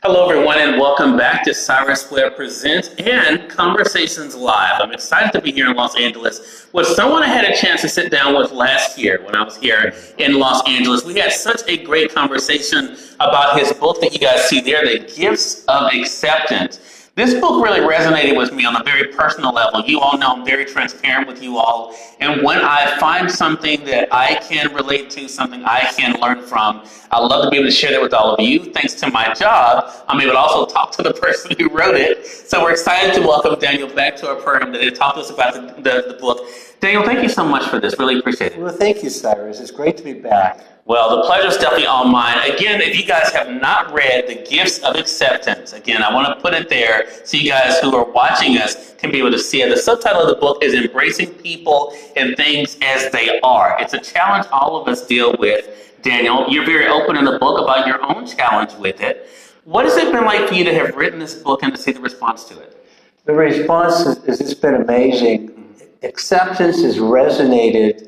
Hello, everyone, and welcome back to Cyrus Webb Presents and Conversations Live. I'm excited to be here in Los Angeles with someone I had a chance to sit down with last year when I was here in Los Angeles. We had such a great conversation about his book that you guys see there, The Gifts of Acceptance. This book really resonated with me on a very personal level. You all know I'm very transparent with you all. And when I find something that I can relate to, something I can learn from, I love to be able to share that with all of you. Thanks to my job, I'm able to also talk to the person who wrote it. So we're excited to welcome Daniel back to our program to talk to us about the book. Daniel, thank you so much for this. Really appreciate it. Well, thank you, Cyrus. It's great to be back. Well, the pleasure is definitely all mine. Again, if you guys have not read The Gifts of Acceptance, again, I want to put it there so you guys who are watching us can be able to see it. The subtitle of the book is Embracing People and Things as They Are. It's a challenge all of us deal with. Daniel, you're very open in the book about your own challenge with it. What has it been like for you to have written this book and to see the response to it? The response is it's been amazing. Acceptance has resonated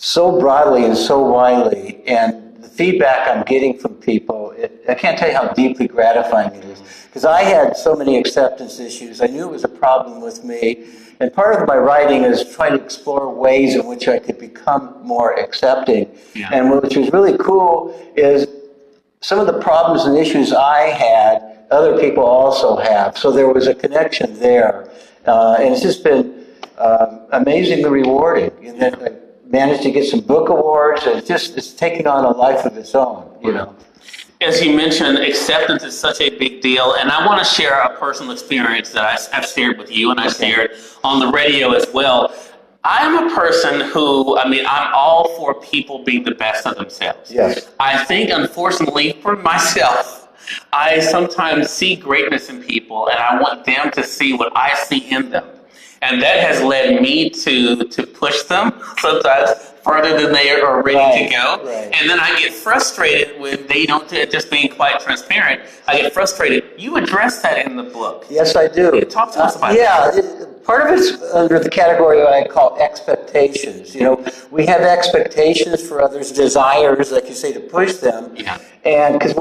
so broadly and so widely, and the feedback I'm getting from people, I can't tell you how deeply gratifying it is. Because I had so many acceptance issues. I knew it was a problem with me, and part of my writing is trying to explore ways in which I could become more accepting. Yeah. And which was really cool is some of the problems and issues I had, other people also have. So there was a connection there. And it's just been amazingly rewarding. And then I managed to get some book awards, and it's taking on a life of its own, you know. As you mentioned, acceptance is such a big deal, and I want to share a personal experience that I've shared with you, and I shared on the radio as well. I'm a person who, I'm all for people being the best of themselves. Yes. I think, unfortunately, for myself, I sometimes see greatness in people, and I want them to see what I see in them. And that has led me to push them sometimes further than they are ready to go. Right. And then I get frustrated when they don't, just being quite transparent, I get frustrated. You address that in the book. Yes, I do. Talk to us about that. Part of it's under the category I call expectations. You know, we have expectations for others, desires, like you say, to push them. Yeah. And because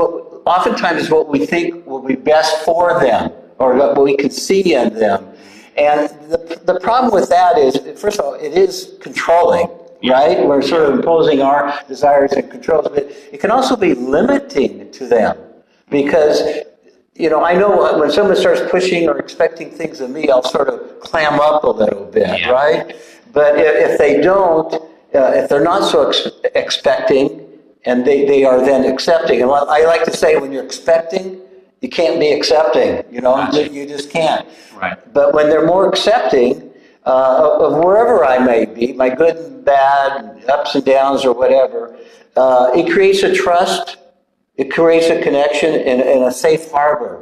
oftentimes what we think will be best for them, or what we can see in them. And the problem with that is, first of all, it is controlling, right? We're sort of imposing our desires and controls, but it can also be limiting to them. Because, you know, I know when someone starts pushing or expecting things of me, I'll sort of clam up a little bit, right? But if they don't, if they're not so expecting, and they are then accepting, and I like to say when you're expecting, you can't be accepting, you know, you just can't. Right. But when they're more accepting of wherever I may be, my good and bad, ups and downs or whatever, it creates a trust, it creates a connection and a safe harbor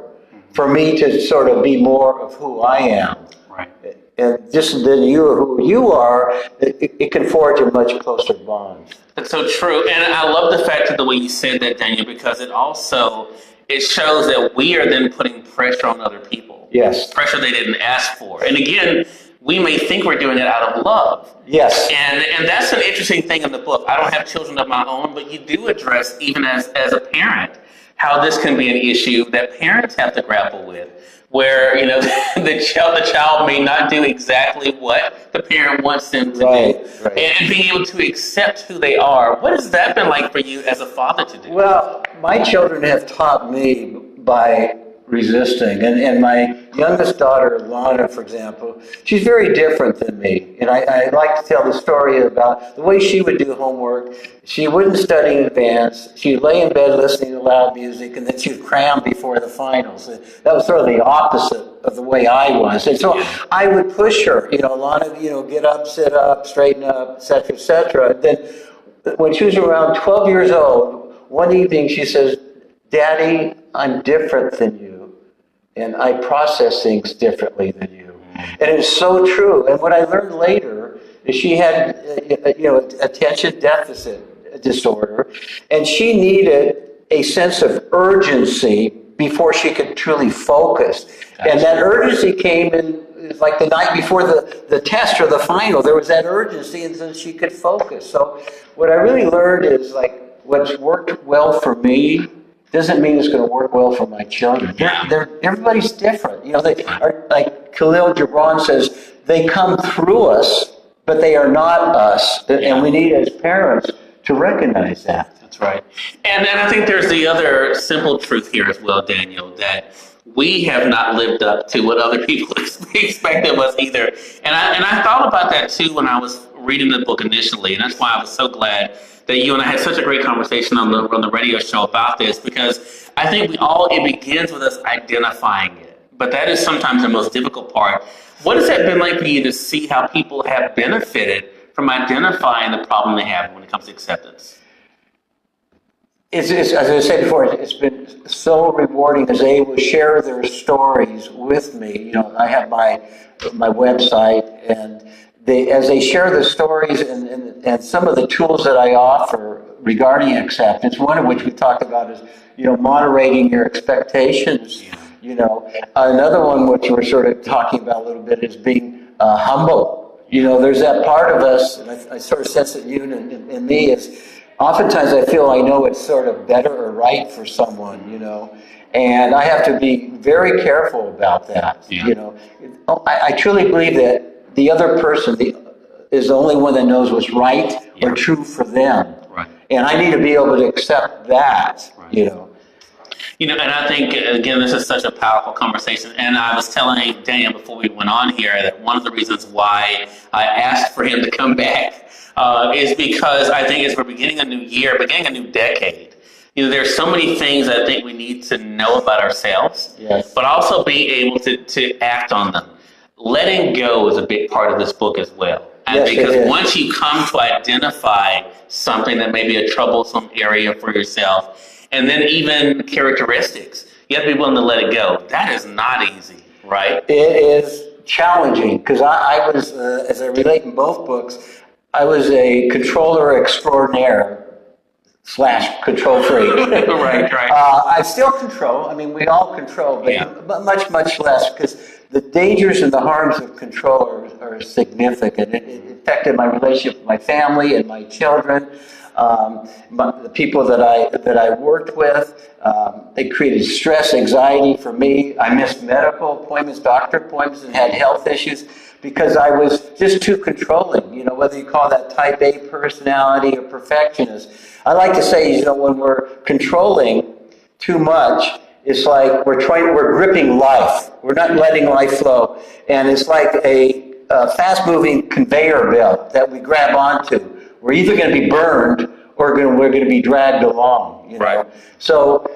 for me to sort of be more of who I am. Right. And just then you are who you are, it can forge a much closer bond. That's so true. And I love the fact of the way you said that, Daniel, because it shows that we are then putting pressure on other people. Yes. Pressure they didn't ask for. And again, we may think we're doing it out of love. Yes. And that's an interesting thing in the book. I don't have children of my own, but you do address, even as a parent, how this can be an issue that parents have to grapple with, where, you know, the child may not do exactly what the parent wants them to do. Right. And being able to accept who they are. What has that been like for you as a father to do? Well, my children have taught me by resisting. And my youngest daughter, Lana, for example, she's very different than me. And I like to tell the story about the way she would do homework. She wouldn't study in advance. She'd lay in bed listening to loud music, and then she'd cram before the finals. That was sort of the opposite of the way I was. And so I would push her, you know, Lana, you know, get up, sit up, straighten up, et cetera, et cetera. And then when she was around 12 years old, one evening she says, "Daddy, I'm different than you, and I process things differently than you." And it's so true. And what I learned later is she had, attention deficit disorder, and she needed a sense of urgency before she could truly focus. And that urgency came in like the night before the test or the final. There was that urgency, and then she could focus. So what I really learned is, like, what's worked well for me doesn't mean it's going to work well for my children. Everybody's different. They are, like Khalil Gibran says, they come through us, but they are not us. And we need, as parents, to recognize that. That's right. And I think there's the other simple truth here as well, Daniel, that we have not lived up to what other people expect of us either. And I thought about that too when I was reading the book initially, and that's why I was so glad that you and I had such a great conversation on the radio show about this, because I think it begins with us identifying it. But that is sometimes the most difficult part. What has that been like for you to see how people have benefited from identifying the problem they have when it comes to acceptance? It's, as I said before, it's been so rewarding as they will share their stories with me. I have my website, and as they share the stories and some of the tools that I offer regarding acceptance, one of which we talked about is, moderating your expectations. Another one which we're sort of talking about a little bit is being humble. There's that part of us, and I sort of sense it in me, is oftentimes I feel I know it's sort of better or right for someone, and I have to be very careful about that. I truly believe that the other person is the only one that knows what's right or true for them. Right. And I need to be able to accept that, And I think, again, this is such a powerful conversation. And I was telling Daniel before we went on here that one of the reasons why I asked for him to come back is because I think as we're beginning a new year, beginning a new decade, there's so many things I think we need to know about ourselves, but also be able to act on them. Letting go is a big part of this book as well. And because once you come to identify something that may be a troublesome area for yourself, and then even characteristics, you have to be willing to let it go. That is not easy, right? It is challenging, because I was, as I relate in both books, I was a controller extraordinaire / control freak. Right. I still control. I mean, we all control, but much, much less, because the dangers and the harms of control are significant. It affected my relationship with my family and my children, the people that I worked with. They created stress, anxiety for me. I missed medical appointments, doctor appointments, and had health issues because I was just too controlling. Whether you call that type A personality or perfectionist. I like to say, when we're controlling too much, it's like we're gripping life. We're not letting life flow. And it's like a fast-moving conveyor belt that we grab onto. We're either going to be burned or we're going to be dragged along. Right. So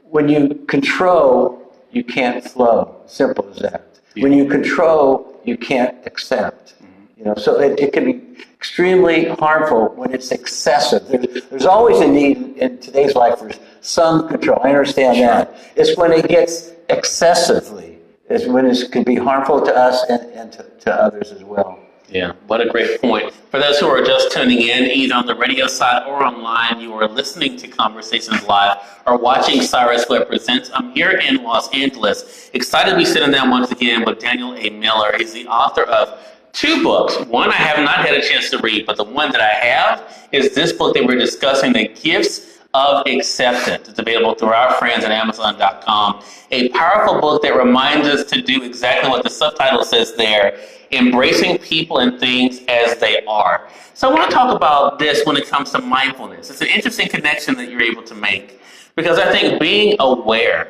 when you control, you can't flow. Simple as that. Yeah. When you control, you can't accept. So it can be extremely harmful when it's excessive. There's always a need in today's life for some control. I understand that. It's when it gets excessively, is when it can be harmful to us and to others as well. Yeah, what a great point. For those who are just tuning in, either on the radio side or online, you are listening to Conversations Live or watching Cyrus Webb Presents. I'm here in Los Angeles, excited to be sitting down once again with Daniel A. Miller. He's the author of 2 books. One I have not had a chance to read, but the one that I have is this book that we're discussing, The Gifts of Acceptance. It's available through our friends at Amazon.com. A powerful book that reminds us to do exactly what the subtitle says there, embracing people and things as they are. So I want to talk about this when it comes to mindfulness. It's an interesting connection that you're able to make, because I think being aware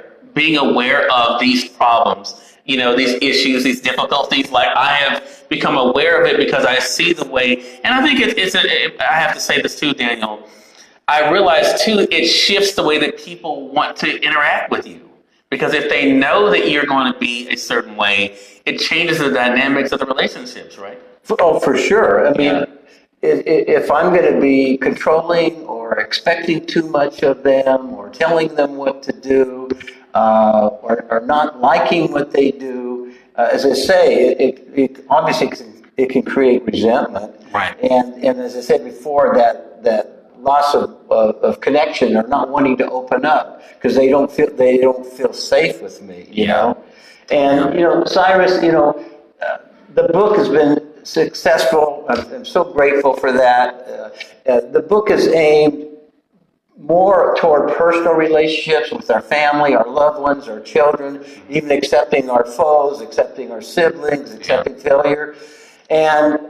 of these problems, these issues, these difficulties, like I have become aware of it because I see the way, and I think I have to say this too, Daniel, I realize too, it shifts the way that people want to interact with you. Because if they know that you're going to be a certain way, it changes the dynamics of the relationships, right? Oh, for sure. I mean, if I'm going to be controlling or expecting too much of them or telling them what to do or not liking what they do, as I say, it obviously it can create resentment. Right. And as I said before, that loss of connection or not wanting to open up because they don't feel safe with me, you know. And Cyrus, the book has been successful. I'm so grateful for that. The book is aimed more toward personal relationships with our family, our loved ones, our children, even accepting our foes, accepting our siblings, accepting failure. And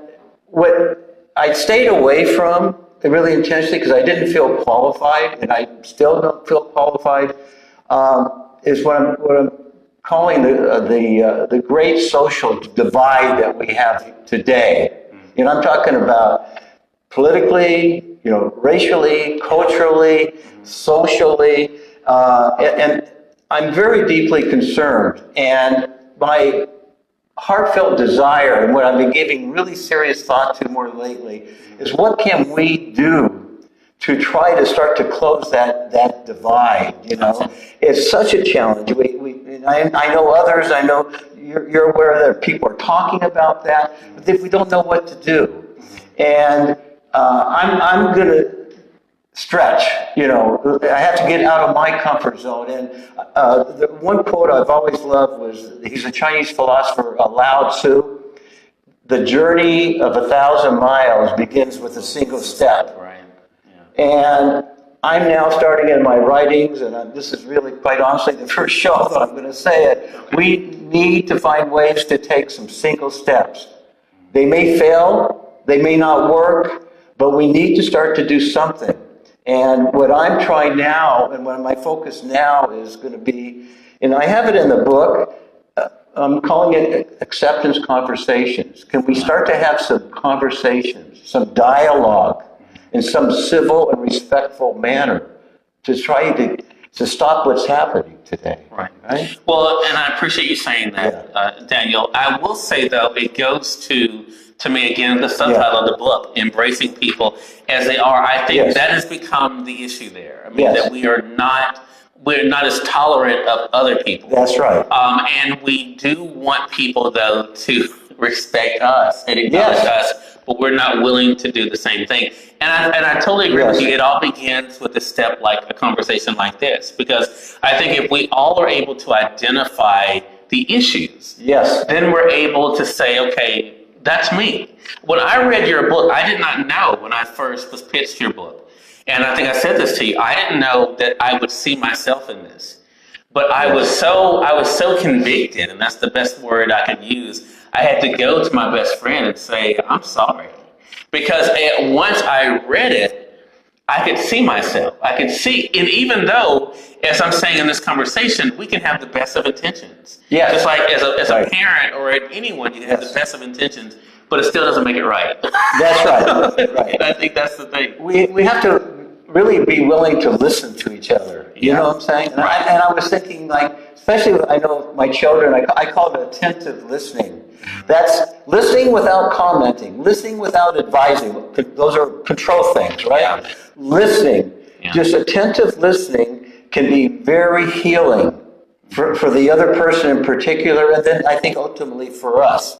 what I stayed away from really intentionally because I didn't feel qualified, and I still don't feel qualified, is what I'm calling the great social divide that we have today. You know, I'm talking about politically, you know, racially, culturally, socially, and I'm very deeply concerned. And my heartfelt desire, and what I've been giving really serious thought to more lately, is what can we do to try to start to close that divide, you know? It's such a challenge. I know others, I know you're aware that people are talking about that, but if we don't know what to do. And I'm going to stretch, you know. I have to get out of my comfort zone. And the one quote I've always loved was, he's a Chinese philosopher, Lao Tzu. The journey of 1,000 miles begins with a single step. Right. Yeah. And I'm now starting in my writings, and this is really, quite honestly, the first show that I'm going to say it. We need to find ways to take some single steps. They may fail, they may not work, but we need to start to do something. And what I'm trying now, and what my focus now is going to be, and I have it in the book, I'm calling it acceptance conversations. Can we start to have some conversations, some dialogue, in some civil and respectful manner to try to stop what's happening today? Right. Well, and I appreciate you saying that, Daniel. I will say, though, it goes to me, again, the subtitle of the book, Embracing People as They Are. I think that has become the issue there. I mean, that we're not as tolerant of other people. That's right. And we do want people, though, to respect us and acknowledge us, but we're not willing to do the same thing. And I totally agree with you. It all begins with a step like a conversation like this, because I think if we all are able to identify the issues, then we're able to say, okay, that's me. When I read your book, I did not know when I first was pitched your book. And I think I said this to you. I didn't know that I would see myself in this. But I was so convicted, and that's the best word I could use. I had to go to my best friend and say, I'm sorry. Because once I read it, I could see myself. I could see, and even though, as I'm saying in this conversation, we can have the best of intentions. Just like as a parent or anyone, you can have the best of intentions, but it still doesn't make it right. That's right. And I think that's the thing. We have to really be willing to listen to each other. You know what I'm saying? And I was thinking, like, especially I know my children, I call it attentive listening. That's listening without commenting, listening without advising. Those are control things, right? Listening, just attentive listening can be very healing for the other person in particular, and then I think ultimately for us.